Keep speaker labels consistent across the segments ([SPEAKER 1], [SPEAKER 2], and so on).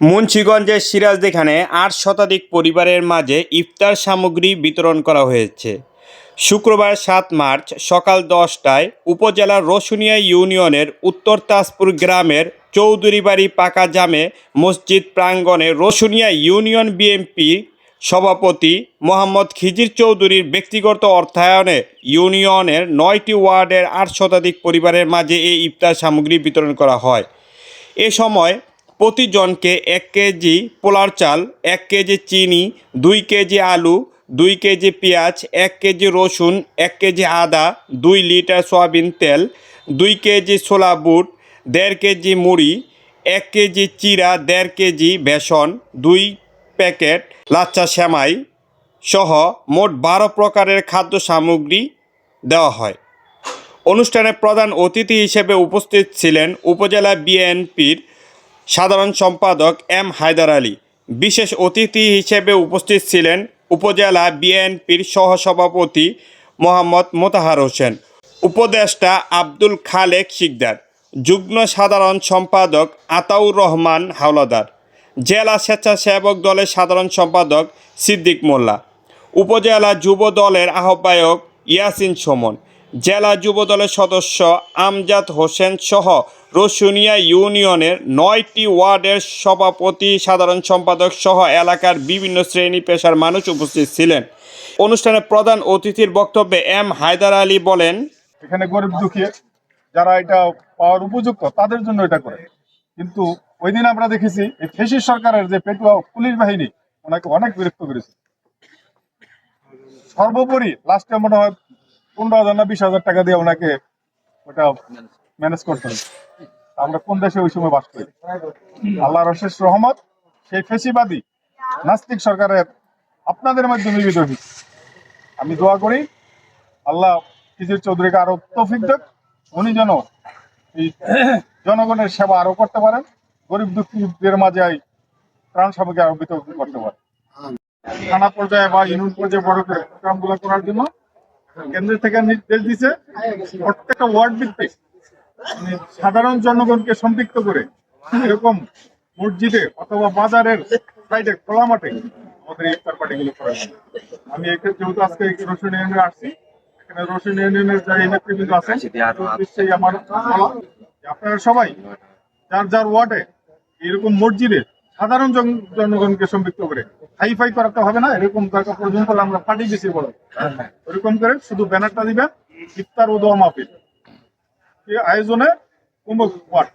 [SPEAKER 1] মুন্সিগঞ্জের সিরাজদিখানে ৮ শতাধিক পরিবারের মাঝে ইফতার সামগ্রী বিতরণ করা হয়েছে। শুক্রবার ৭ মার্চ সকাল ১০টায় উপজেলার রসুনিয়া ইউনিয়নের উত্তর তাজপুর গ্রামের চৌধুরীবাড়ি পাকা জামে মসজিদ প্রাঙ্গণে রসুনিয়া ইউনিয়ন বিএনপি সভাপতি মোহাম্মদ খিজির চৌধুরীর ব্যক্তিগত অর্থায়নে ইউনিয়নের ৯টি ওয়ার্ডের ৮ শতাধিক পরিবারের মাঝে এই ইফতার সামগ্রী বিতরণ করা হয়। এ সময় প্রতিজনকে ১ কেজি পোলার চাল, ১ কেজি চিনি, ২ কেজি আলু, ২ কেজি পেঁয়াজ, ১ কেজি রসুন, ১ কেজি আদা, ২ লিটার সয়াবিন তেল, ২ কেজি ছোলা বুট, ১.৫ কেজি মুড়ি, ১ কেজি চিড়া, ১.৫ কেজি বেসন, ২ প্যাকেট লাচ্ছা সেমাই সহ মোট ১২ প্রকারের খাদ্য সামগ্রী দেওয়া হয়। অনুষ্ঠানে প্রধান অতিথি হিসেবে উপস্থিত ছিলেন উপজেলা বিএনপির সাধারণ সম্পাদক এম হায়দার আলী। বিশেষ অতিথি হিসেবে উপস্থিত ছিলেন উপজেলা বিএনপির সহসভাপতি মোহাম্মদ মোতাহার হোসেন, উপদেষ্টা আব্দুল খালেক শিকদার, যুগ্ম সাধারণ সম্পাদক আতাউর রহমান হাওলাদার, জেলা স্বেচ্ছাসেবক দলের সাধারণ সম্পাদক সিদ্দিক মোল্লা, উপজেলা যুব দলের আহ্বায়ক ইয়াসিন সুমন, জেলা যুব দলের সদস্য আমজাদ হোসেন সহ রসুনিয়া ইউনিয়নের ৯টি ওয়ার্ডের সভাপতি, সাধারণ সম্পাদক সহ এলাকার বিভিন্ন শ্রেণী পেশার মানুষ উপস্থিত ছিলেন। অনুষ্ঠানে প্রধান অতিথির বক্তব্যে এম হায়দার আলী বলেন,
[SPEAKER 2] এখানে গরিব দুঃখী যারা এটা পাওয়ার উপযুক্ত তাদের জন্য এটা করে, কিন্তু ওই দিন আমরা দেখেছি এই ফেসিস সরকারের যে পেটুয়া পুলিশ বাহিনী ওনাকে অনেক বিরক্ত করেছে। সর্বোপরি লাস্টে মনে হয় ১৫,০০০ না ২০,০০০ টাকা দিয়ে ওনাকে ওটা ম্যানেজ করতে হবে। আমরা কোন দেশে ওই সময় বাস করি? আল্লাহর অশেষ রহমত সেই ফেসিবাদী নাস্তিক সরকারের আপনাদের মাধ্যমে বিজয় হয়েছে। আমি দোয়া করি আল্লাহ খিজির চৌধুরীকে আরো তৌফিক দেন, উনি যেন এই জনগণের সেবা আরো করতে পারেন, গরিব দুঃখীদের মাঝে ত্রাণ সামগ্রী আরো বিতরণ করতে পারেন। থানা পর্যায়ে বা ইউনিয়ন পর্যায়ে বড় প্রোগ্রামগুলো করার জন্য কেন্দ্র থেকে নির্দেশ দিচ্ছে প্রত্যেকটা ওয়ার্ড ভিত্তিক সাধারণ জনগণকে সম্পৃক্ত করে এরকম মসজিদে অথবা বাজারের সাইডে খোলা মাঠে আমাদের ইফতার পার্টিগুলো করা। আমি যেহেতু আজকে রসুন ইউনিয়নে আসছি, এখানে রসুন ইউনিয়নের যারা নেতৃবৃন্দ আছেন আমার বলা আপনারা সবাই যার যার ওয়ার্ডে এরকম মসজিদে সাধারণ জনগণকে সম্পৃক্ত করে হাইফাই করাতে হবে না, এরকম দরকার প্রয়োজন করলে আমরা পার্টি বেশি বড় ওরকম করে শুধু ব্যানারটা দিবেন ইফতার ও দোয়া মাহফিল আয়োজনে কুম্ভ ওয়ার্ড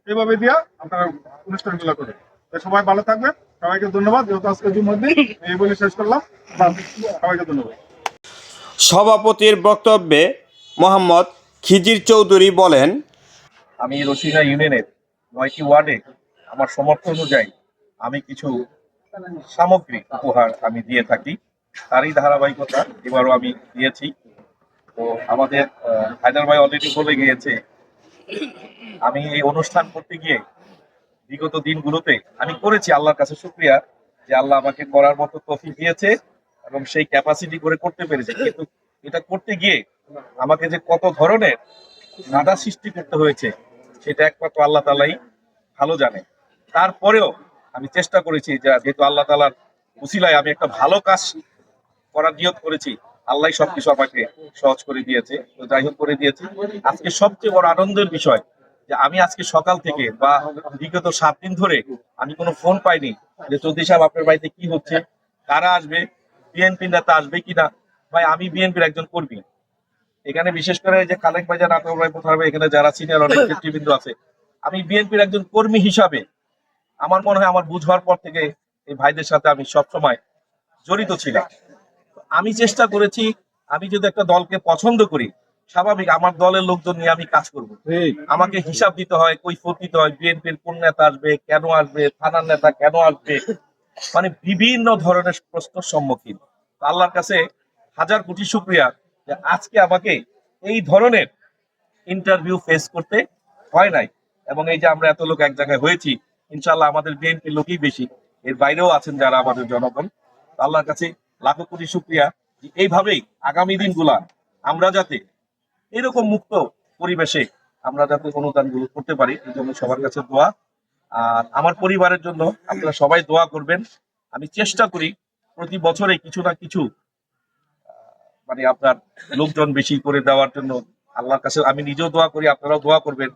[SPEAKER 2] এইভাবে দিয়া আপনারা অনুষ্ঠানগুলো করেন। সবাই ভালো থাকবেন, সবাইকে ধন্যবাদ। যেহেতু আজকে জুম্মার এই বলে শেষ করলাম, সবাইকে ধন্যবাদ।
[SPEAKER 1] সভাপতির বক্তব্যে মোহাম্মদ খিজির চৌধুরী বলেন,
[SPEAKER 3] আমি রসুনিয়া ইউনিয়নের ৯টি ওয়ার্ডে আমার সমর্থন অনুযায়ী আমি কিছু সামগ্রী উপহার আমি দিয়ে থাকি। তারই ধারাবাহিকতা এবারও আমি দিয়েছি। তো আমাদের হায়দার ভাই অলরেডি বলে গিয়েছে, আমি এই অনুষ্ঠান করতে গিয়ে বিগত দিনগুলোতে আমি করেছি, আল্লাহর কাছে শুকরিয়া যে আল্লাহ আমাকে করার মতো তৌফিক দিয়েছে এবং সেই ক্যাপাসিটি করে করতে পেরেছি। কিন্তু এটা করতে গিয়ে আমাকে যে কত ধরনের বাধা সৃষ্টি করতে হয়েছে সেটা একমাত্র আল্লাহ তাআলাই ভালো জানে। তারপরেও আমি চেষ্টা করেছি, যেহেতু আল্লাহ তাআলার উসিলায় আমি একটা ভালো কাজ করার নিয়ত করেছি, আল্লাহ সবকিছু আমাকে সহজ করে দিয়েছে। তো যাই হোক করে দিয়েছি। আজকে সবচেয়ে বড় আনন্দের বিষয় যে আমি আজকে সকাল থেকে বা বিগত 7 দিন ধরে আমি কোনো ফোন পাইনি যে চৌধুরী সাহেব আপনার বাড়িতে কি হচ্ছে, কারা আসবে, বিএনপি নেতা আসবে কিনা। ভাই আমি বিএনপির একজন কর্মী। এখানে বিশেষ করে যে খালেক ভাই, নাটক ভাই, প্রধান ভাই, এখানে যারা সিনিয়র অনেক নেতৃবৃন্দ আছে, আমি বিএনপির একজন কর্মী হিসাবে আমার মনে হয় আমার বুঝ হওয়ার পর থেকে এই ভাইদের সাথে আমি সবসময় জড়িত ছিলাম। আমি চেষ্টা করেছি, আমি যদি একটা দলকে পছন্দ করি, স্বাভাবিক আমার দলের লোকজন নিয়ে আমি কাজ করব। আমাকে হিসাব দিতে হয়, কৈফিয়ত দিতে হয়, বিএনপির কোন নেতা আসবে, কেন আসবে, থানার নেতা কেন আসবে, মানে বিভিন্ন ধরনের প্রশ্নের সম্মুখীন। আল্লাহর কাছে হাজার কোটি শুকরিয়া যে আজকে আমাকে এই ধরনের ইন্টারভিউ ফেস করতে হয় নাই। এবং এই যে আমরা এত লোক এক জায়গায় হয়েছি, ইনশাল্লাহ আমাদের বিএনপির লোকই বেশি, এর বাইরেও আছেন যারা আমাদের জনগণ। আল্লাহর কাছে লাখো কোটি শুকরিয়া যে এইভাবেই আগামী দিনগুলা আমরা যাতে এরকম মুক্ত পরিবেশে আমরা যাতে অনুদানগুলো করতে পারি, এই জন্য সবার কাছে দোয়া। আর আমার পরিবারের জন্য আপনারা সবাই দোয়া করবেন। আমি চেষ্টা করি প্রতি বছরে কিছু না কিছু মানে আপনার লোকজন বেশি করে দেওয়ার জন্য। আল্লাহর কাছে আমি নিজেও দোয়া করি, আপনারাও দোয়া করবেন